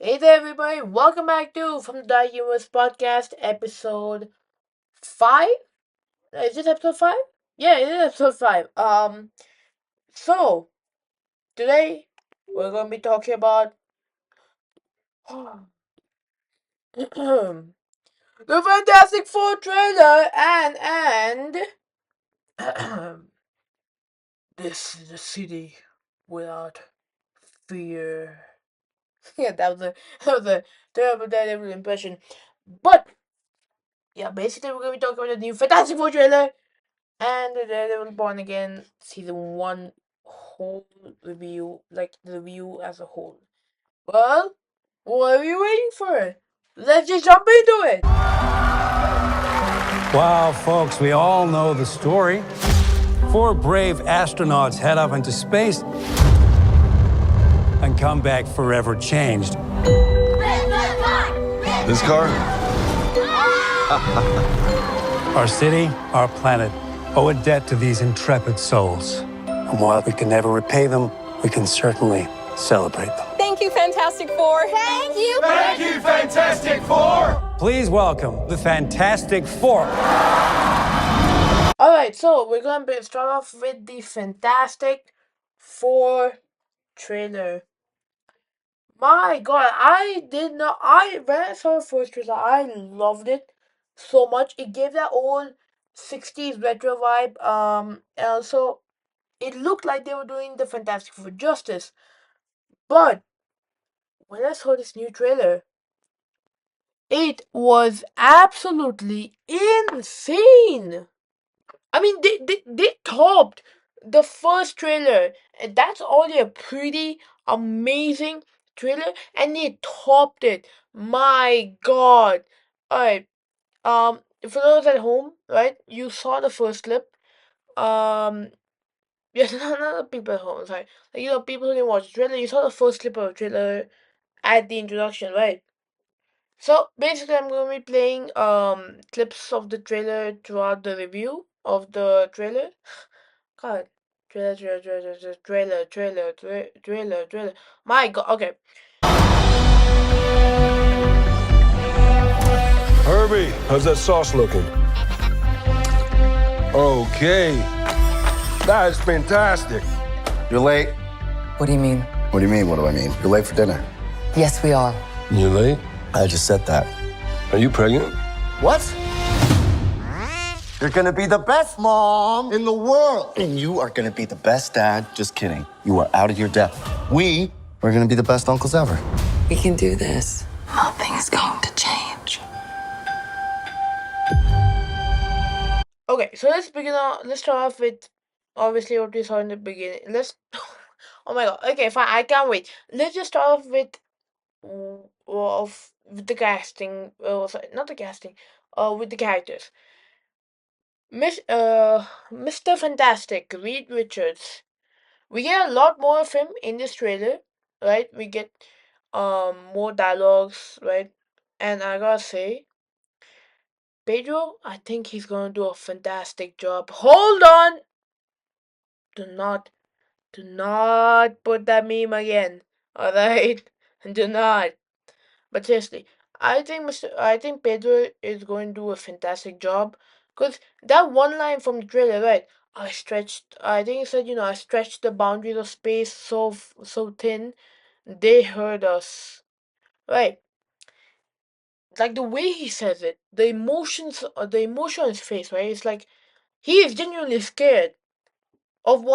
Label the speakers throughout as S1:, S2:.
S1: Hey there, everybody! Welcome back to From the Dark Universe podcast, episode 5. Is it episode 5? Yeah, it is episode 5. So today we're going to be talking about the Fantastic Four trailer and this is a city without fear. Yeah, that was a terrible Daredevil impression, but yeah, basically we're going to be talking about the new Fantastic Four trailer. And the Daredevil Born Again season 1 whole review, like the review as a whole. Well, what are you waiting for? Let's just jump into it!
S2: Wow, folks, we all know the story. 4 brave astronauts head up into space and come back forever changed.
S3: This car?
S2: Our city, our planet, owe a debt to these intrepid souls. And while we can never repay them, we can certainly celebrate them.
S4: Thank you, Fantastic Four. Thank you.
S3: Thank you, Fantastic Four!
S2: Please welcome the Fantastic Four.
S1: Alright, so we're going to start off with the Fantastic Four trailer. My god, when I saw the first trailer, I loved it so much. It gave that old 60s retro vibe, and also it looked like they were doing the Fantastic Four justice. But when I saw this new trailer, it was absolutely insane. I mean, they topped the first trailer, and that's already a pretty amazing trailer, and they topped it. My God! Alright, for those at home, right, you saw the first clip. Yes, not the people at home, sorry. Like, people who didn't watch the trailer, you saw the first clip of the trailer at the introduction, right? So basically, I'm going to be playing clips of the trailer throughout the review of the trailer. God, trailer. My God, okay.
S3: Herbie, how's that sauce looking? Okay. That is fantastic.
S5: You're late.
S4: What do you mean?
S5: What do you mean? What do I mean? You're late for dinner.
S4: Yes, we are.
S3: You late?
S5: I just said that.
S3: Are you pregnant?
S5: What? You're gonna be the best mom in the world. And you are gonna be the best dad. Just kidding. You are out of your depth. We are gonna be the best uncles ever.
S4: We can do this. Nothing is going to change.
S1: Okay, so let's start off with obviously what we saw in the beginning. Oh my God. Okay, fine. I can't wait. Let's just start off with the casting. Sorry, not the casting. With the characters. Mr. Fantastic, Reed Richards. We get a lot more of him in this trailer, right? We get more dialogues, right? And I gotta say, Pedro, I think he's gonna do a fantastic job. Hold on! Do not put that meme again. Alright? Do not. But seriously, I think Pedro is going to do a fantastic job. Cause that one line from the trailer, right? I think he said, I stretched the boundaries of space so thin, they heard us. Right. Like the way he says it, the emotion on his face, right? It's like he is genuinely scared of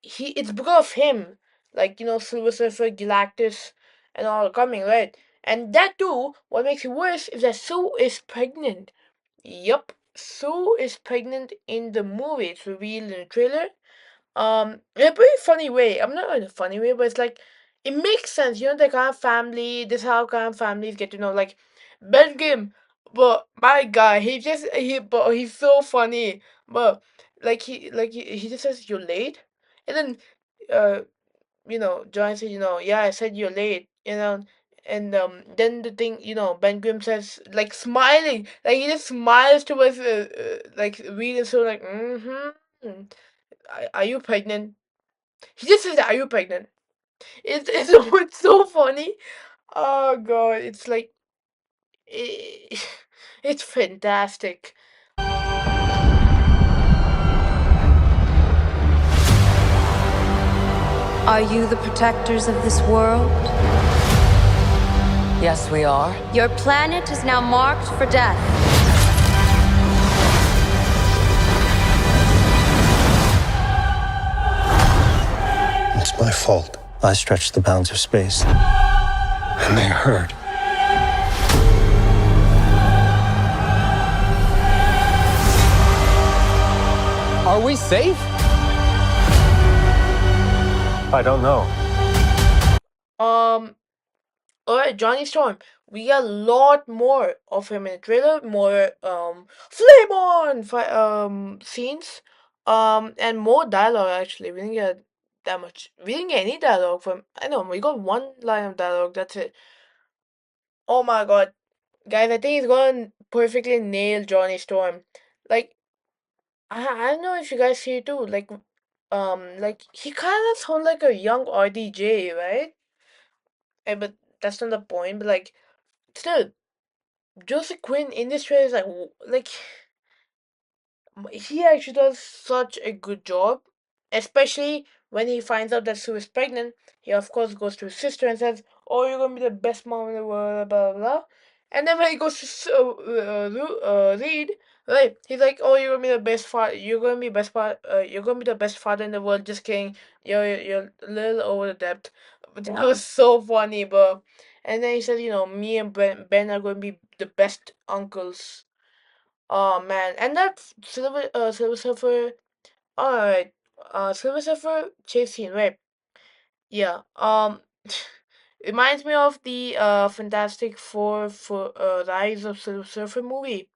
S1: it's because of him. Like, Silver Surfer, Galactus, and all coming, right? And that too, what makes it worse is that Sue is pregnant. Yup, Sue is pregnant in the movie. It's revealed in the trailer. In a pretty funny way. I'm not in a funny way, but it's like it makes sense. The kind of family. This is how kind of families get to know. Like Ben Grimm, but my guy, but he's so funny. But he just says you're late, and then John said, yeah, I said you're late, and then the thing, Ben Grimm says, like smiling, like he just smiles towards like Reed, so like are you pregnant? He just says, "Are you pregnant?" It's it's so funny. Oh god, it's like i it's fantastic.
S6: Are you the protectors of this world?
S4: Yes, we are.
S6: Your planet is now marked for death.
S2: It's my fault. I stretched the bounds of space. And they hurt.
S7: Are we safe?
S2: I don't know.
S1: Um, alright, Johnny Storm. We got a lot more of him in the trailer, more flame on scenes, and more dialogue actually. We didn't get that much. We didn't get any dialogue from. I know we got one line of dialogue. That's it. Oh my god, guys! I think he's gonna perfectly nail Johnny Storm. Like I don't know if you guys see it too. Like he kind of sounds like a young RDJ, right? But that's not the point. But like, still, Joseph Quinn in this trailer is like he actually does such a good job, especially when he finds out that Sue is pregnant. He of course goes to his sister and says, "Oh, you're gonna be the best mom in the world," blah blah blah. And then when he goes to Reed, right? He's like, "Oh, you're gonna be the best father. You're gonna be best father. You're gonna be the best father in the world." Just kidding. You're a little over the depth. But that was so funny, bro. And then he said, me and Ben are gonna be the best uncles. Oh man, and that Silver Surfer. All right, Silver Surfer chase scene, right? Yeah. Reminds me of the Fantastic Four for Rise of Silver Surfer movie,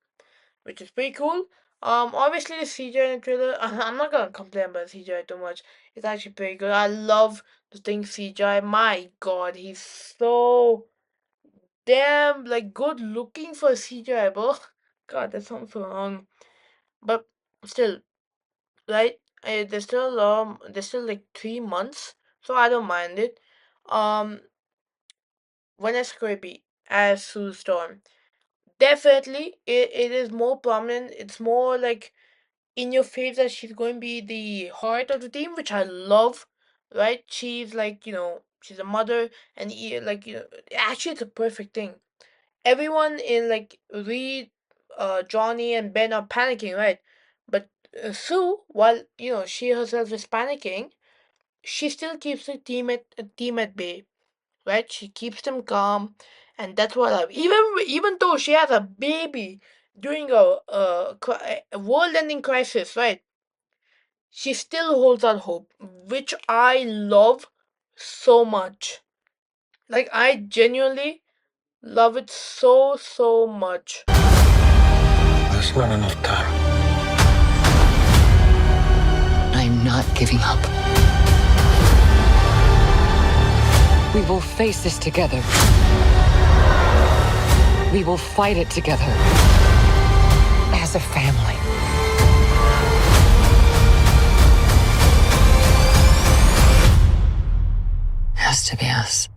S1: which is pretty cool. Obviously the CGI in the trailer. I'm not gonna complain about CGI too much. It's actually pretty good. I love the thing CGI. My God, he's so damn like good looking for CGI, bro. God, that sounds so wrong. But still, right? There's still like 3 months, so I don't mind it. Um, Vanessa Kirby as Sue Storm, definitely it is more prominent. It's more like in your face that she's going to be the heart of the team, which I love. Right? She's like she's a mother, and like actually it's a perfect thing. Everyone in like Reed, Johnny, and Ben are panicking, right? But Sue, while she herself is panicking, she still keeps the team at bay, right? She keeps them calm, and that's what I even though she has a baby during a world-ending crisis, right? She still holds out hope, which I love so much. Like I genuinely love it so much.
S2: There's not enough time.
S4: I'm not giving up. We will face this together. We will fight it together. As a family. Has to be us.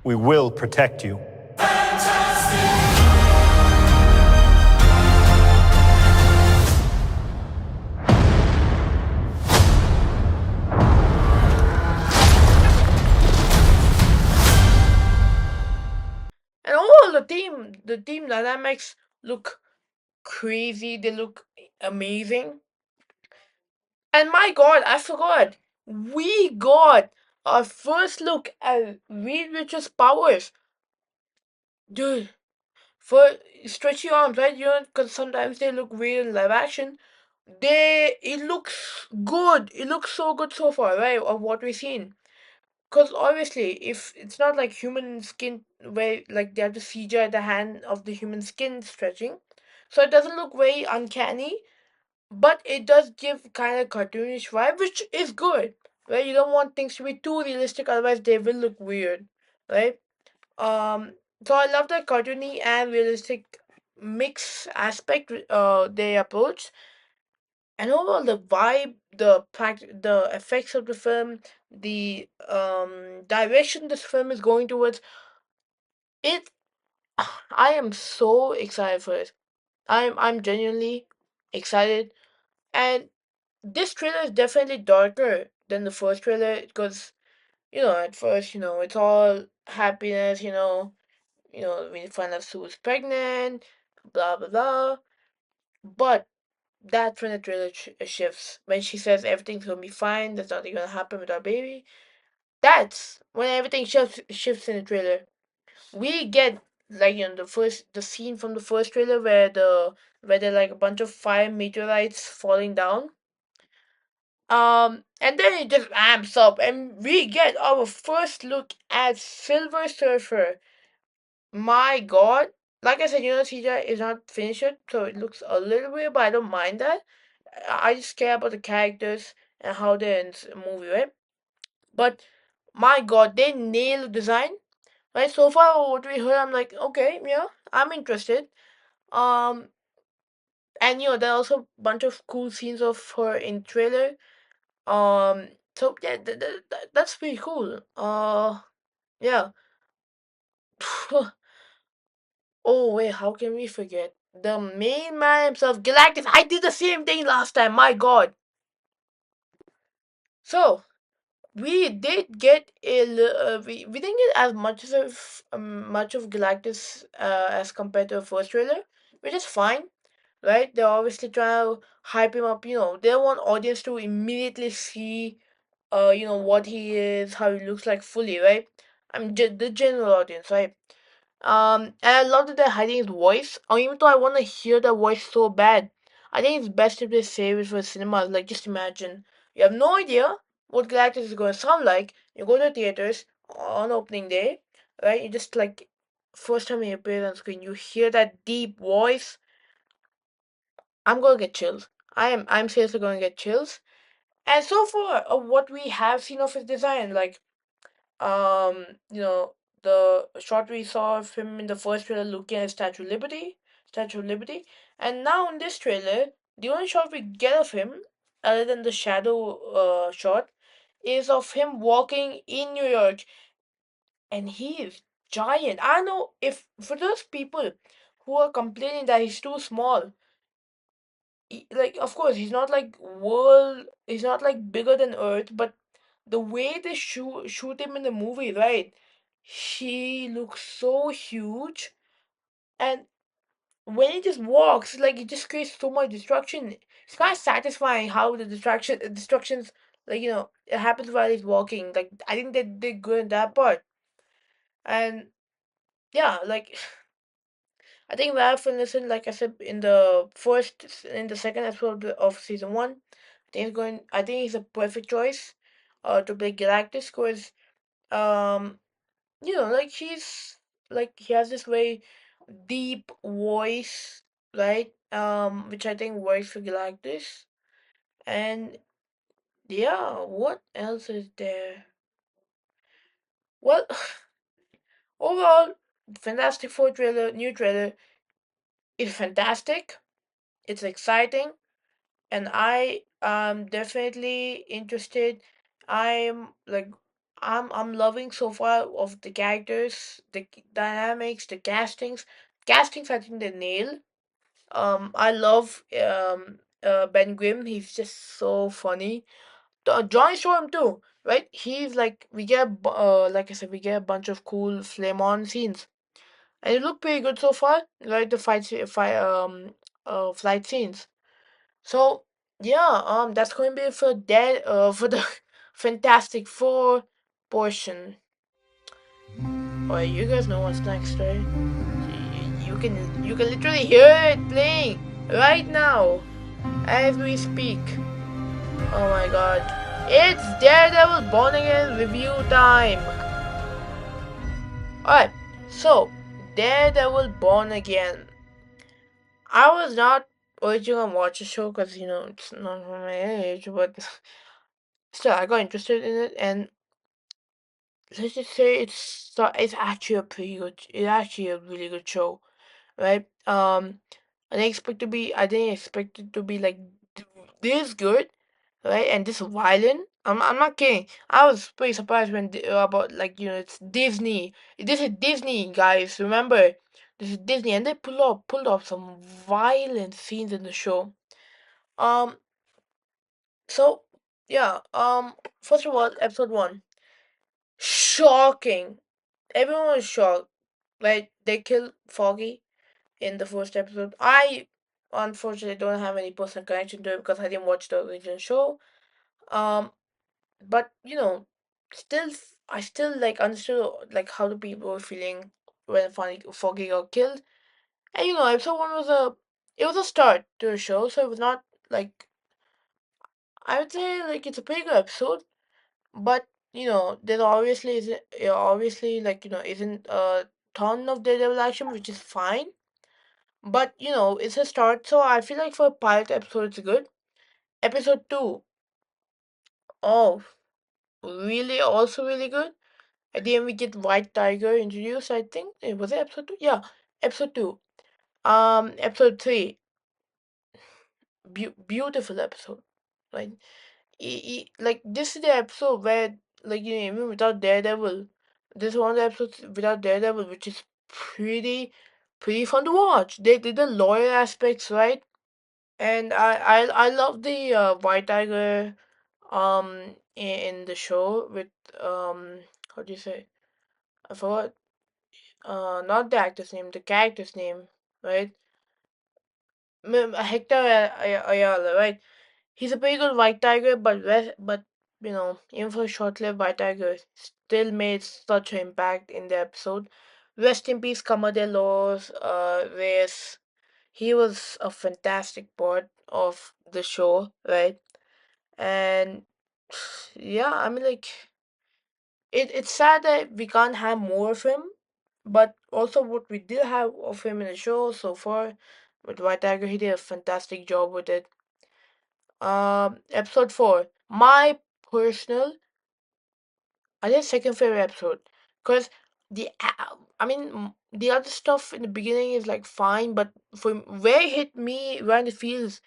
S2: We will protect you.
S1: And all the team dynamics look crazy. They look amazing. And my God, I forgot. We got our first look at Reed Richards' powers. Dude, for stretchy arms, right? Because sometimes they look weird in live action. It looks good. It looks so good so far, right? Of what we've seen. Because obviously, if it's not like human skin, where like they have to CGI the hand of the human skin stretching, so it doesn't look very uncanny, but it does give kind of cartoonish vibe, which is good. Right? You don't want things to be too realistic, otherwise they will look weird, right? Um, so I love that cartoony and realistic mix aspect they approach, and overall the vibe, the effects of the film, the direction this film is going towards, it. I am so excited for it. I'm genuinely excited, and this trailer is definitely darker than the first trailer because at first it's all happiness. We find out Sue's pregnant, blah blah blah. But that's when the trailer shifts. When she says everything's gonna be fine, there's nothing gonna happen with our baby. That's when everything shifts in the trailer. We get like the scene from the first trailer where there are like a bunch of fire meteorites falling down. And then it just amps up, and we get our first look at Silver Surfer. My God, like I said, CGI is not finished yet, so it looks a little weird, but I don't mind that. I just care about the characters and how they're in the movie, right? But my God, they nail the design. Right, so far what we heard, I'm like, okay, yeah, I'm interested. Um, and there are also a bunch of cool scenes of her in trailer. So yeah, that's pretty cool. Yeah. Oh wait, how can we forget the main man himself, Galactus? I did the same thing last time. My God. So we did get we didn't get as much of Galactus as compared to the first trailer, which is fine, right? They're obviously trying to hype him up. They want audience to immediately see, what he is, how he looks like fully, right? The general audience, right? And I love that they're hiding his voice. Even though I want to hear the voice so bad, I think it's best if they save it for cinemas. Like, just imagine you have no idea what Galactus is going to sound like. You go to the theaters on opening day, right? You just like first time he appears on screen, you hear that deep voice. I'm gonna get chills. I'm seriously gonna get chills. And so far, what we have seen of his design, like um, you know, the shot we saw of him in the first trailer looking at Statue of Liberty, and now in this trailer, the only shot we get of him, other than the shadow shot, is of him walking in New York, and he is giant. I know if for those people who are complaining that he's too small, like of course he's not like bigger than Earth, but the way they shoot him in the movie, right? He looks so huge, and when he just walks, like it just creates so much destruction. It's kind of satisfying how the destructions, like it happens while he's walking. Like I think they did good in that part, and yeah, like I think Ralph Finlayson, like I said in the second episode of season one, I think he's a perfect choice, to play Galactus, because um like he has this very deep voice, right? Which I think works for Galactus. And yeah, what else is there? Well, overall, Fantastic Four new trailer is fantastic. It's exciting, and I am definitely interested. I'm like I'm loving so far of the characters, the dynamics, the castings. Castings, I think they nail. I love Ben Grimm. He's just so funny. Johnny Storm too, right? He's like like I said, we get a bunch of cool flame on scenes, and it looked pretty good so far, right? The flight scenes. So yeah, that's going to be it for for the Fantastic Four portion. Alright, you guys know what's next, right? You can literally hear it playing right now as we speak. Oh my God, it's Daredevil Born Again review time. Alright, so Daredevil Born Again. I was not originally gonna watch the show because it's not for my age, but still I got interested in it, and let's just say it's actually a really good show, right? I didn't expect it to be like this good, right? And this violent. I'm not kidding. I was pretty surprised when about like it's Disney. This is Disney, guys. Remember, this is Disney, and they pulled off some violent scenes in the show. Um. So yeah. First of all, episode one, shocking. Everyone was shocked. Like they killed Foggy in the first episode. I unfortunately don't have any personal connection to it because I didn't watch the original show. Um, but still, I still like understood like how the people were feeling when Foggy got killed. And episode one was it was a start to the show, so it was not like I would say like it's a pretty good episode, but there obviously like isn't a ton of Daredevil action, which is fine. But it's a start, so I feel like for a pilot episode, it's good. Episode two, oh, really, also really good. At the end, we get White Tiger introduced. I think was it episode two? Yeah, episode two. Episode three, beautiful episode. Like, like this is the episode where like even without Daredevil, this is one of the episodes without Daredevil, which is pretty fun to watch. They did the lawyer aspects right. And I love the White Tiger in the show with how do you say, I forgot, not the actor's name, the character's name, right? Hector Ayala, right? He's a pretty good White Tiger, but even for a short-lived White Tiger, still made such an impact in the episode. Rest in peace, Camadelos, Reyes. He was a fantastic part of the show, right? And yeah, I mean, like it's sad that we can't have more of him, but also what we did have of him in the show so far with White Tiger, he did a fantastic job with it. Episode four, my personal, I think second favorite episode, because I mean the other stuff in the beginning is like fine, but for where it hit me right in the feels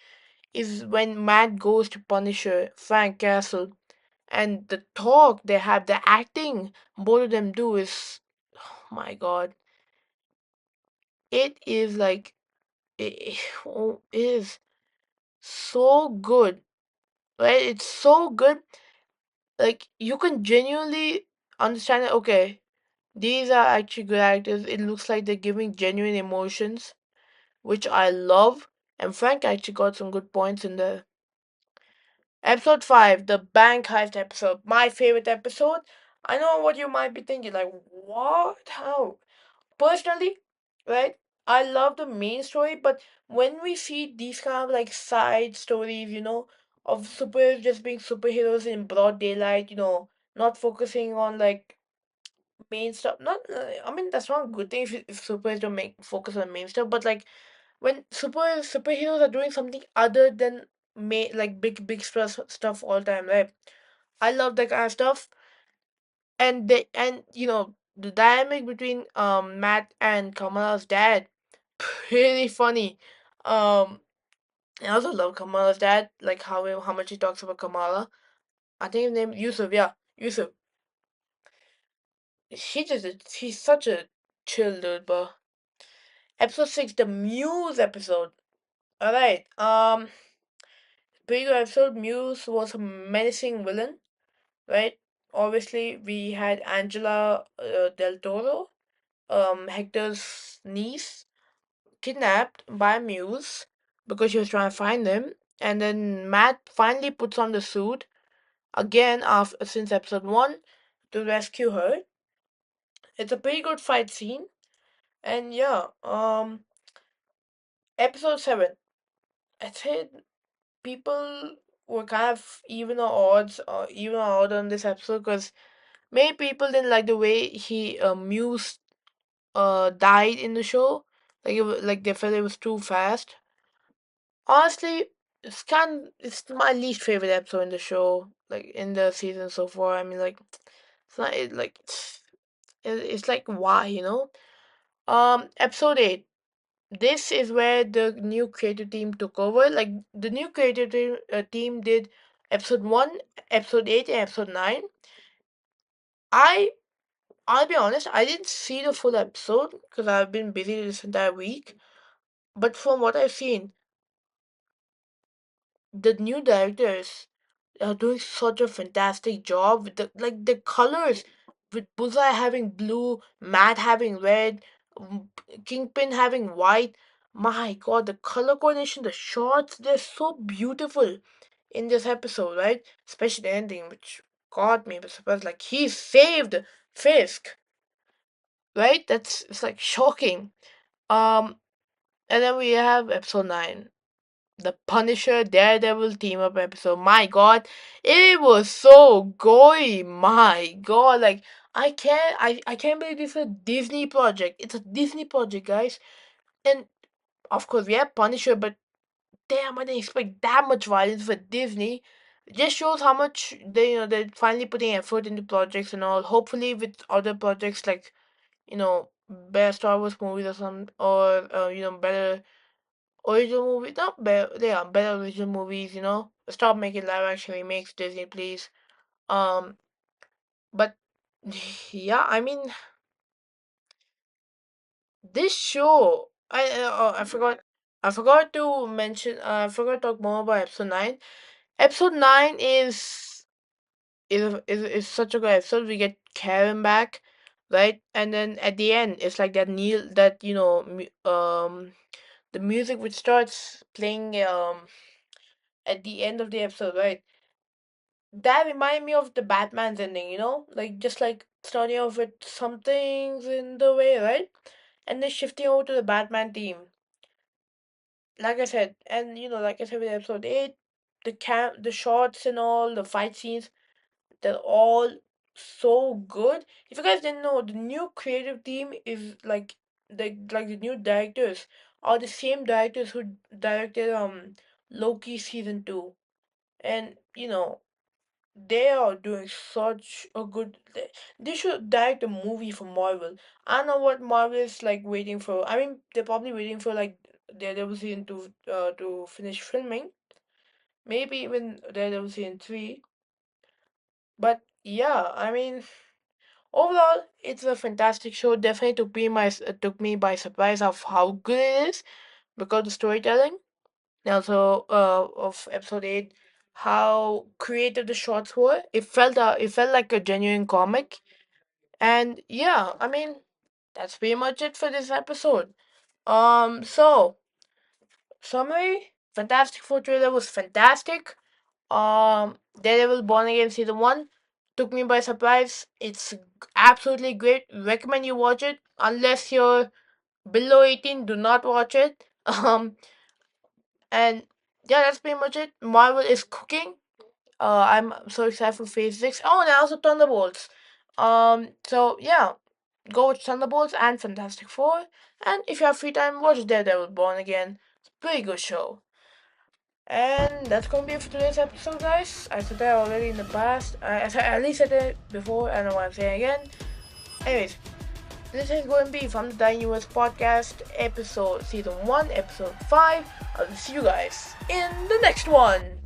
S1: is when Matt goes to Punisher Frank Castle, and the talk they have, the acting both of them do is, oh my god, it is like oh, it is so good, right? It's so good, like you can genuinely understand it. Okay, these are actually good actors. It looks like they're giving genuine emotions, which I love. And Frank actually got some good points in there. Episode 5, the bank heist episode. My favorite episode. I know what you might be thinking, like, what? How? Personally, right? I love the main story, but when we see these kind of like side stories, of superheroes just being superheroes in broad daylight, not focusing on like main stuff. Not, I mean, that's not a good thing if superheroes don't make focus on main stuff, but like when superheroes are doing something other than like big stuff all the time, right? I love that kind of stuff. And the dynamic between Matt and Kamala's dad, pretty funny. Um, I also love Kamala's dad, like how much he talks about Kamala. I think his name Yusuf. Yeah, Yusuf. He's such a chill dude, but episode 6, the Muse episode. All right. Pretty good episode. Muse was a menacing villain, right? Obviously, we had Angela Del Toro, Hector's niece, kidnapped by Muse because she was trying to find him, and then Matt finally puts on the suit again after since episode 1 to rescue her. It's a pretty good fight scene, and yeah, episode 7. I said people were kind of even or odd on this episode because many people didn't like the way he Muse died in the show. Like they felt it was too fast. Honestly, it's my least favorite episode in the show, like in the season so far. I mean, like it's not it's like why, Episode 8, this is where the new creative team took over. Like the new team did episode 1, episode 8, and episode 9. I I'll be honest, I didn't see the full episode because I've been busy this entire week. But from what I've seen, the new directors are doing such a fantastic job with the colors, with Bullseye having blue, Matt having red, um, Kingpin having white. My God, the color coordination, the shots, they're so beautiful in this episode, right? Especially the ending, which got me by surprise. Like he saved Fisk, right? It's like shocking. Um, and then we have episode 9, the Punisher Daredevil team up episode. My God, it was so gory. My God, like I can't believe this is a Disney project. It's a Disney project, guys. And of course we have Punisher, but damn, I didn't expect that much violence for Disney. It just shows how much they're finally putting effort into projects and all. Hopefully with other projects like better Star Wars movies or some or better original movies, not better, yeah, better original movies, Stop making live action remakes, Disney, please. Um, but yeah, I mean, this show, I forgot to mention, I forgot to talk more about episode 9. Episode 9 is such a good episode. We get Karen back, right? And then at the end, it's like the music which starts playing at the end of the episode, right? That reminded me of the Batman's ending, like just like starting off with something's in the way, right? And then shifting over to the Batman team. Like I said, and like I said with episode 8, the shots and all the fight scenes, they're all so good. If you guys didn't know, the new creative team is the new directors are the same directors who directed Loki season 2. And they are doing such a good. They should direct a movie for Marvel. I don't know what Marvel is like waiting for. I mean, they're probably waiting for like Daredevil season 2 to finish filming. Maybe even Daredevil season 3. But yeah, I mean, overall, it's a fantastic show. Definitely took me by surprise of how good it is because of the storytelling. And also of episode 8, how creative the shots were. It felt like a genuine comic. And yeah, I mean, that's pretty much it for this episode. So summary: Fantastic Four trailer was fantastic. Daredevil Born Again season 1 took me by surprise. It's absolutely great. Recommend you watch it. Unless you're below 18, do not watch it. And yeah, that's pretty much it. Marvel is cooking. I'm so excited for Phase 6. Oh, and also Thunderbolts. So yeah, go watch Thunderbolts and Fantastic Four. And if you have free time, watch Daredevil Born Again. It's a pretty good show. And that's gonna be it for today's episode, guys. I said that already in the past. At least I said it before. I don't know what I'm saying again. Anyways, this is going to be from the Dying US podcast, episode season 1, episode 5. I'll see you guys in the next one.